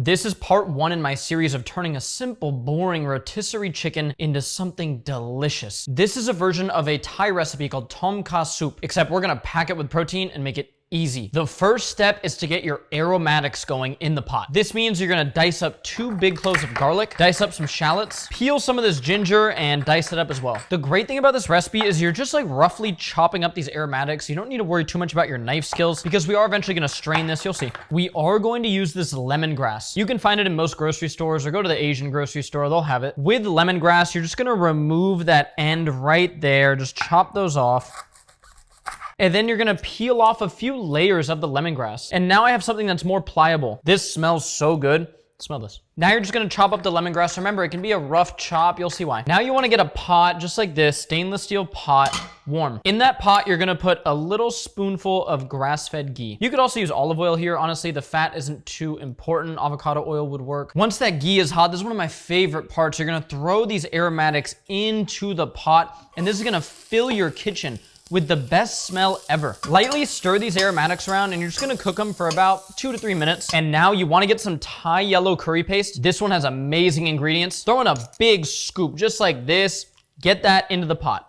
This is part 1 in my series of turning a simple, boring rotisserie chicken into something delicious. This is a version of a Thai recipe called tom kha soup, except we're gonna pack it with protein and make it easy. The first step is to get your aromatics going in the pot. This means you're gonna dice up 2 big cloves of garlic, dice up some shallots, peel some of this ginger, and dice it up as well. The great thing about this recipe is you're just like roughly chopping up these aromatics. You don't need to worry too much about your knife skills because we are eventually gonna strain this, you'll see. We are going to use this lemongrass. You can find it in most grocery stores or go to the Asian grocery store, they'll have it. With lemongrass, you're just gonna remove that end right there, just chop those off. And then you're gonna peel off a few layers of the lemongrass. And now I have something that's more pliable. This smells so good. Smell this. Now you're just gonna chop up the lemongrass. Remember, it can be a rough chop. You'll see why. Now you wanna get a pot just like this, stainless steel pot, warm. In that pot, you're gonna put a little spoonful of grass-fed ghee. You could also use olive oil here. Honestly, the fat isn't too important. Avocado oil would work. Once that ghee is hot, this is one of my favorite parts. You're gonna throw these aromatics into the pot, and this is gonna fill your kitchen with the best smell ever. Lightly stir these aromatics around and you're just gonna cook them for about 2 to 3 minutes. And now you wanna get some Thai yellow curry paste. This one has amazing ingredients. Throw in a big scoop, just like this. Get that into the pot.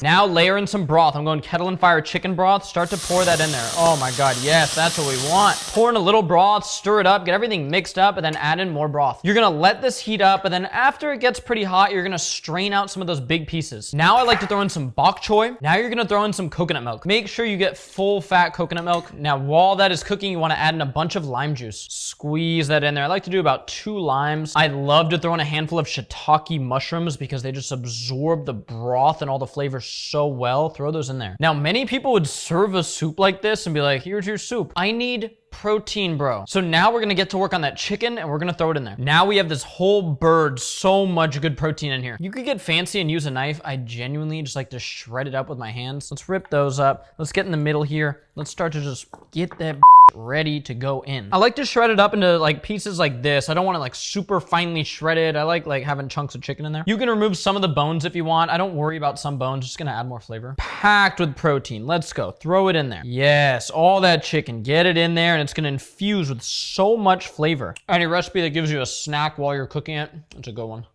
Now layer in some broth. I'm going kettle and fire chicken broth. Start to pour that in there. Oh my God, yes, that's what we want. Pour in a little broth, stir it up, get everything mixed up, and then add in more broth. You're gonna let this heat up, and then after it gets pretty hot, you're gonna strain out some of those big pieces. Now I like to throw in some bok choy. Now you're gonna throw in some coconut milk. Make sure you get full fat coconut milk. Now while that is cooking, you wanna add in a bunch of lime juice. Squeeze that in there. I like to do about 2 limes. I love to throw in a handful of shiitake mushrooms because they just absorb the broth and all the flavors so well. Throw those in there. Now, many people would serve a soup like this and be like, here's your soup. I need protein, bro. So now we're gonna get to work on that chicken and we're gonna throw it in there. Now we have this whole bird, so much good protein in here. You could get fancy and use a knife. I genuinely just like to shred it up with my hands. Let's rip those up. Let's get in the middle here. Let's start to just get that ready to go in. I like to shred it up into like pieces like this. I don't want it like super finely shredded. I like having chunks of chicken in there. You can remove some of the bones if you want. I don't worry about some bones. Just gonna add more flavor. Packed with protein. Let's go. Throw it in there. Yes, all that chicken. Get it in there and it's gonna infuse with so much flavor. Any recipe that gives you a snack while you're cooking it, it's a good one.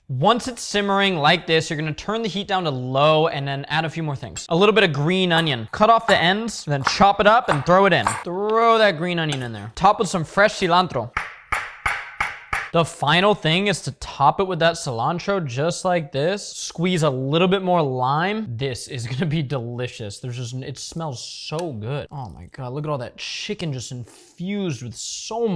Once it's simmering like this, you're gonna turn the heat down to low and then add a few more things. A little bit of green onion. Cut off the ends, then chop it up and throw it in. Throw that green onion in there. Top with some fresh cilantro. The final thing is to top it with that cilantro just like this. Squeeze a little bit more lime. This is gonna be delicious. It smells so good. Oh my God, look at all that chicken just infused with so much